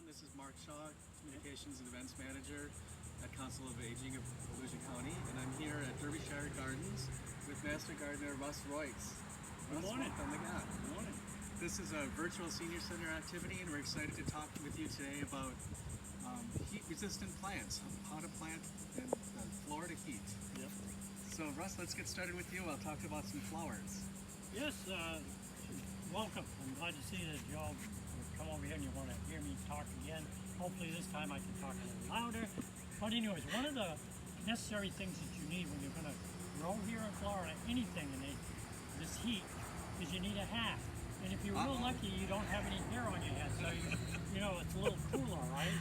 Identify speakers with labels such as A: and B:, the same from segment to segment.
A: This is Mark Shaw, Communications and Events Manager at Council of Aging of Volusia County, and I'm here at Derbyshire Gardens with Master Gardener Russ Royce.
B: Good morning.
A: Welcome again.
B: Good morning.
A: This is a virtual senior center activity, and we're excited to talk with you today about heat-resistant plants, how to plant in Florida heat.
B: Yep.
A: So Russ, let's get started with you. I'll talk about some flowers.
B: Yes, welcome. I'm glad to see that y'all come over here and you want to hear me talk again. Hopefully this time I can talk a little louder. But anyways, one of the necessary things that you need when you're going to grow here in Florida, anything in this heat, is you need a hat. And if you're real lucky, you don't have any hair on your head, so you know it's a little cooler, right?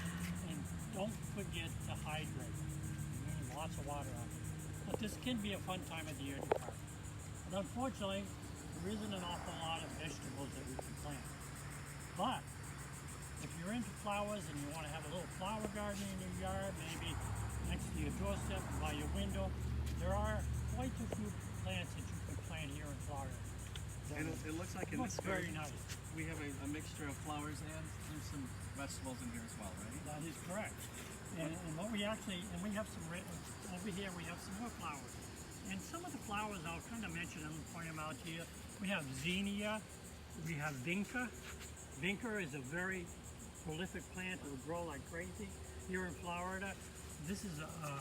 B: And don't forget to hydrate. You need lots of water on it. But this can be a fun time of the year to garden. But unfortunately, there isn't an awful lot of vegetables that we can plant. But if you're into flowers and you want to have a little flower garden in your yard, maybe next to your doorstep or by your window, there are quite a few plants that you can plant here in Florida.
A: And it looks like in this
B: very
A: garden,
B: nice.
A: we have a mixture of flowers and there's some vegetables in here as well, right?
B: That is correct. And what we actually, and we have some, over here we have some more flowers. And some of the flowers I'll kind of mention them and point them out to you. We have zinnia, we have vinca. Vinca is a very prolific plant that will grow like crazy here in Florida. This is a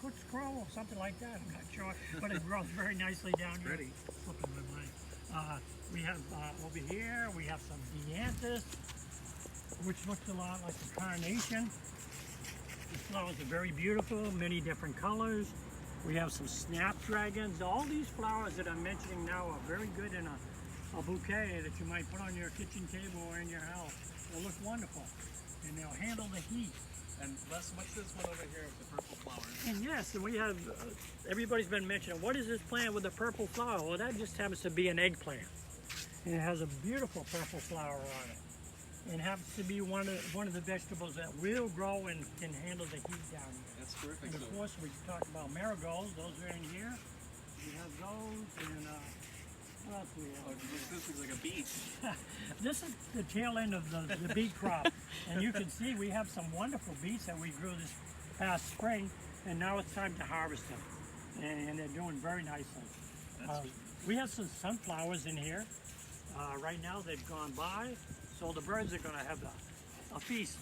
B: cook's crow or something like that, I'm not sure, but it grows very nicely down here.
A: Pretty.
B: Flipping my mind. We have over here, we have some dianthus, which looks a lot like a carnation. The flowers are very beautiful, many different colors. We have some snapdragons. All these flowers that I'm mentioning now are very good in a bouquet that you might put on your kitchen table or in your house. They'll look wonderful, and they'll handle the heat.
A: And Les, what's this one over here with the purple flowers?
B: And yes, and we have, everybody's been mentioning, what is this plant with the purple flower? Well, that just happens to be an eggplant. And it has a beautiful purple flower on it. And happens to be one of the vegetables that will grow and can handle the heat down here.
A: That's terrific.
B: And of course, we talked about marigolds. Those are in here. We have those, and what else do we have?
A: Oh, this looks like a beet.
B: This is the tail end of the beet crop. And you can see we have some wonderful beets that we grew this past spring, and now it's time to harvest them. And they're doing very nicely. We have some sunflowers in here. Right now they've gone by, so the birds are going to have a feast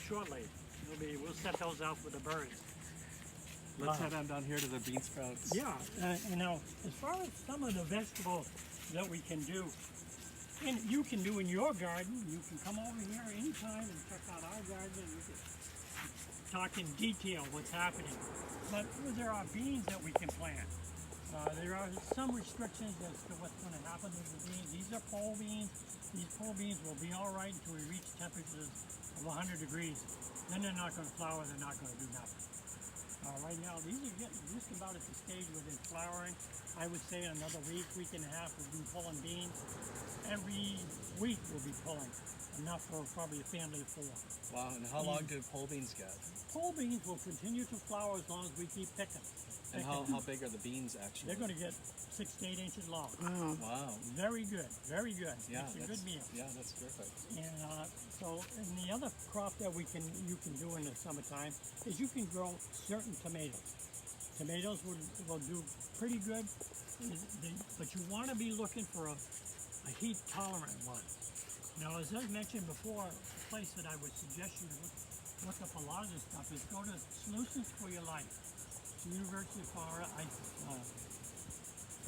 B: shortly. We'll set those out for the birds.
A: Let's head on down here to the bean sprouts.
B: Yeah, you know, as far as some of the vegetables that we can do, and you can do in your garden, you can come over here anytime and check out our garden and you can talk in detail what's happening. But there are beans that we can plant. There are some restrictions as to what's going to happen with the beans. These are pole beans. These pole beans will be all right until we reach temperatures of 100 degrees. Then they're not going to flower, they're not going to do nothing. Right now, these are getting just about at the stage where they're flowering. I would say in another week and a half, we'll be pulling beans. Every week we'll be pulling, enough for probably a family of 4.
A: Wow, and how long do pole beans get?
B: Pole beans will continue to flower as long as we keep picking.
A: And how big are the beans actually?
B: They're going to get 6 to 8 inches long.
A: Wow.
B: Very good, very good.
A: Yeah,
B: it's a good meal.
A: Yeah, that's perfect.
B: And and the other crop that you can do in the summertime is you can grow certain tomatoes. Tomatoes will do pretty good, but you want to be looking for a heat-tolerant one. Now, as I mentioned before, a place that I would suggest you to look up a lot of this stuff is go to Solutions for Your Life. It's the University of Florida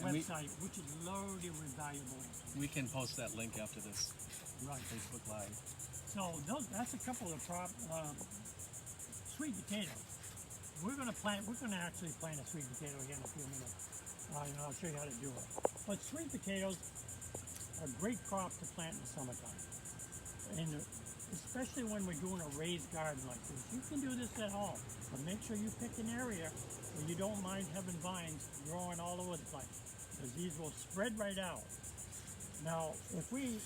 B: website, which is loaded with valuable information.
A: We can post that link after this.
B: Right.
A: Facebook Live.
B: So that's a couple of sweet potatoes. We're going to actually plant a sweet potato here in a few minutes. And I'll show you how to do it. But sweet potatoes are a great crop to plant in the summertime. And especially when we're doing a raised garden like this. You can do this at home, but make sure you pick an area where you don't mind having vines growing all over the place, because these will spread right out. Now, if we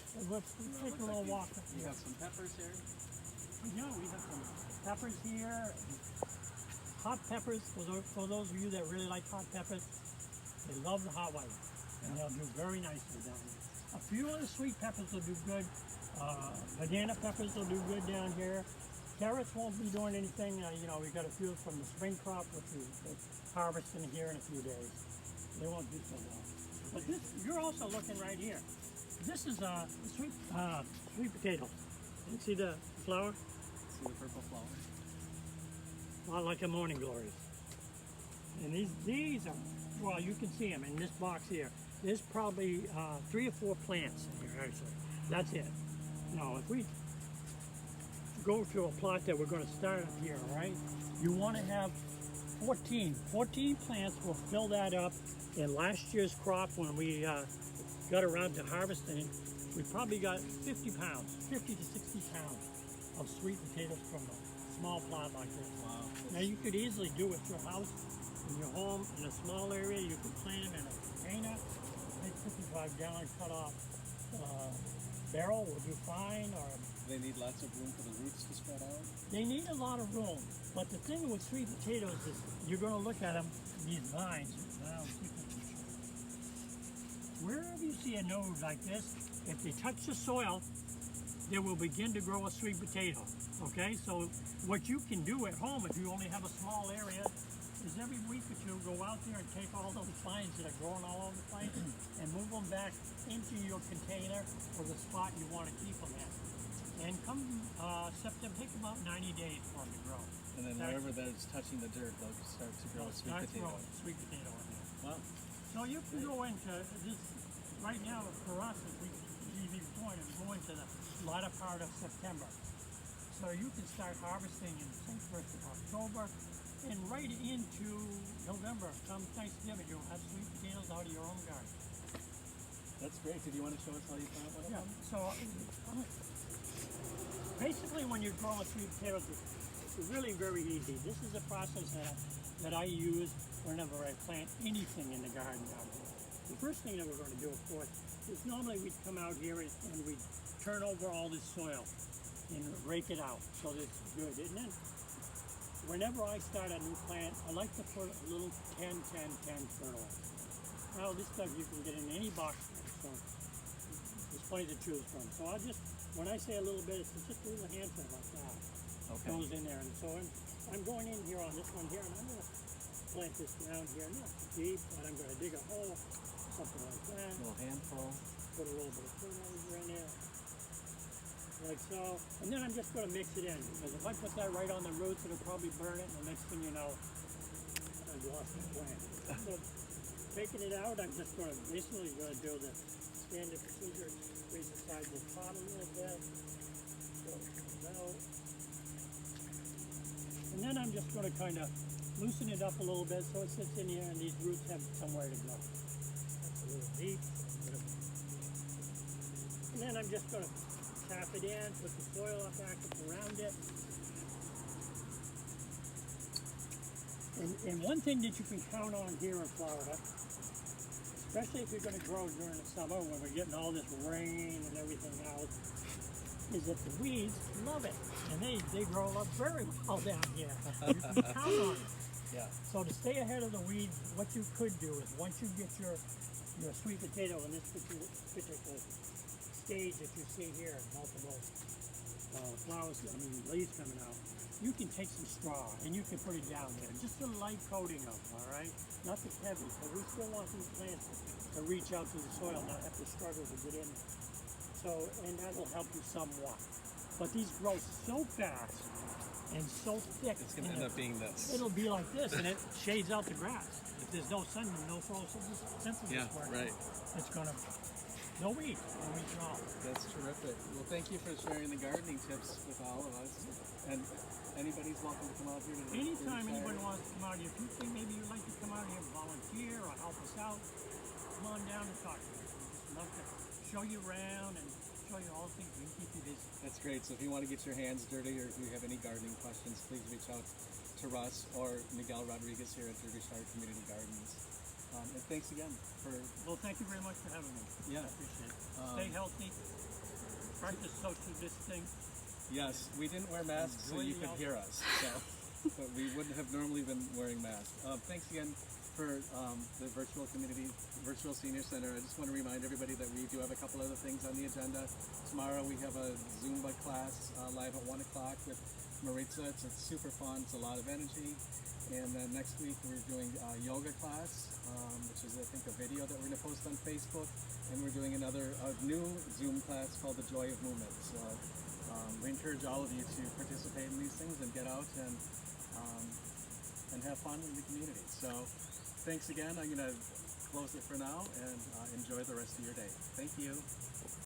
B: take a little walk.
A: You have some peppers here?
B: Yeah, we have some peppers here. Hot peppers, for those of you that really like hot peppers, they love the hot ones. And they'll do very nicely down here. A few of the sweet peppers will do good. Banana peppers will do good down here. Carrots won't be doing anything. You know, we got a few from the spring crop, which is harvesting here in a few days. They won't do so well. But this, you're also looking right here. This is sweet potato. You see the flower?
A: See the purple flower?
B: A lot like a morning glories. And these are, well, you can see them in this box here. There's probably 3 or 4 plants in here, actually. That's it. Now, if we go to a plot that we're going to start up here, all right, you want to have 14 plants. Will fill that up. In last year's crop, when we got around to harvesting, we probably got 50 to 60 pounds of sweet potatoes from a small plot like this.
A: Wow.
B: Now, you could easily do it at your house, in your home, in a small area. You could plant them in a container. Big 55-gallon cut-off barrel will do fine. Or
A: They need lots of room for the roots to spread out.
B: they need a lot of room. But the thing with sweet potatoes is you're going to look at them, these vines. Wherever you see a node like this, if they touch the soil, they will begin to grow a sweet potato. Okay, so what you can do at home, if you only have a small area, is every week or two go out there and take all those vines that are growing all over the place and move them back into your container or the spot you want to keep them at. And come September, take about 90 days for them to grow.
A: And then wherever that's touching the dirt, they'll start to grow a sweet potato.
B: Sweet potato in there.
A: Wow.
B: So you can go into this, right now for us, as we going and go into the latter part of September. So you can start harvesting in say 1st of October and right into November. Come Thanksgiving, you'll have sweet potatoes out of your own garden.
A: That's great. Did you want to show us how you plant one of them?
B: So basically when you're growing sweet potatoes, it's really very easy. This is a process that I use whenever I plant anything in the garden down here. The first thing that we're going to do, of course, is normally we'd come out here and we'd turn over all this soil and rake it out so that it's good. And then whenever I start a new plant, I like to put a little 10-10-10 fertilizer. Now this stuff you can get in any box, so there's plenty to choose from. So I just, when I say a little bit, it's just a little handful like that.
A: Okay.
B: Goes in there. And so I'm going in here on this one here, and I'm going to plant this down here, not too deep, but I'm going to dig a hole, something like that.
A: A little handful.
B: Put a little bit of fertilizer in there, like so. And then I'm just going to mix it in, because if I put that right on the roots, it'll probably burn it, and the next thing you know, I've lost my plant. So taking it out, I'm just going to basically do the standard procedure, raise the sides of the pot a little bit, so it comes out. And then I'm just going to kind of loosen it up a little bit so it sits in here and these roots have somewhere to go. That's a little deep. And then I'm just going to tap it in, put the soil up back up around it. And one thing that you can count on here in Florida, especially if you're going to grow during the summer when we're getting all this rain and everything else, is that the weeds love it. And they grow up very well down here. You can count on it.
A: Yeah.
B: So to stay ahead of the weeds, what you could do is once you get your sweet potato in this particular stage that you see here, multiple leaves coming out, you can take some straw and you can put it down there. Just a light coating of them, all right? Nothing heavy, because we still want these plants to reach out to the soil, not have to struggle to get in there. So, and that will help you somewhat. But these grow so fast and so thick.
A: It's going to end up being this.
B: It'll be like this, and it shades out the grass. If there's no sun, no photosynthesis,
A: Yeah, right.
B: it's going to, no weeds at all.
A: That's terrific. Well, thank you for sharing the gardening tips with all of us. And anybody's welcome to come out here today.
B: Anytime anybody wants to come out here, if you think maybe you'd like to come out here and volunteer or help us out, come on down and talk to us. We'd love to show you around and show you all the things we can keep you busy.
A: That's great. So if you want to get your hands dirty or if you have any gardening questions, please reach out to Russ or Miguel Rodriguez here at Derbyshire Community Gardens. And thanks again for...
B: Well, thank you very much for having me.
A: Yeah.
B: I appreciate it. Stay healthy. Practice social distancing.
A: Yes, we didn't wear masks so you could hear us. So, but we wouldn't have normally been wearing masks. Thanks again for the virtual senior center, I just want to remind everybody that we do have a couple other things on the agenda. Tomorrow we have a Zumba class live at 1 o'clock with Maritza. It's super fun. It's a lot of energy. And then next week we're doing a yoga class, which is I think a video that we're going to post on Facebook. And we're doing another new Zoom class called the Joy of Movement. So we encourage all of you to participate in these things and get out and have fun in the community. So thanks again. I'm going to close it for now and enjoy the rest of your day. Thank you.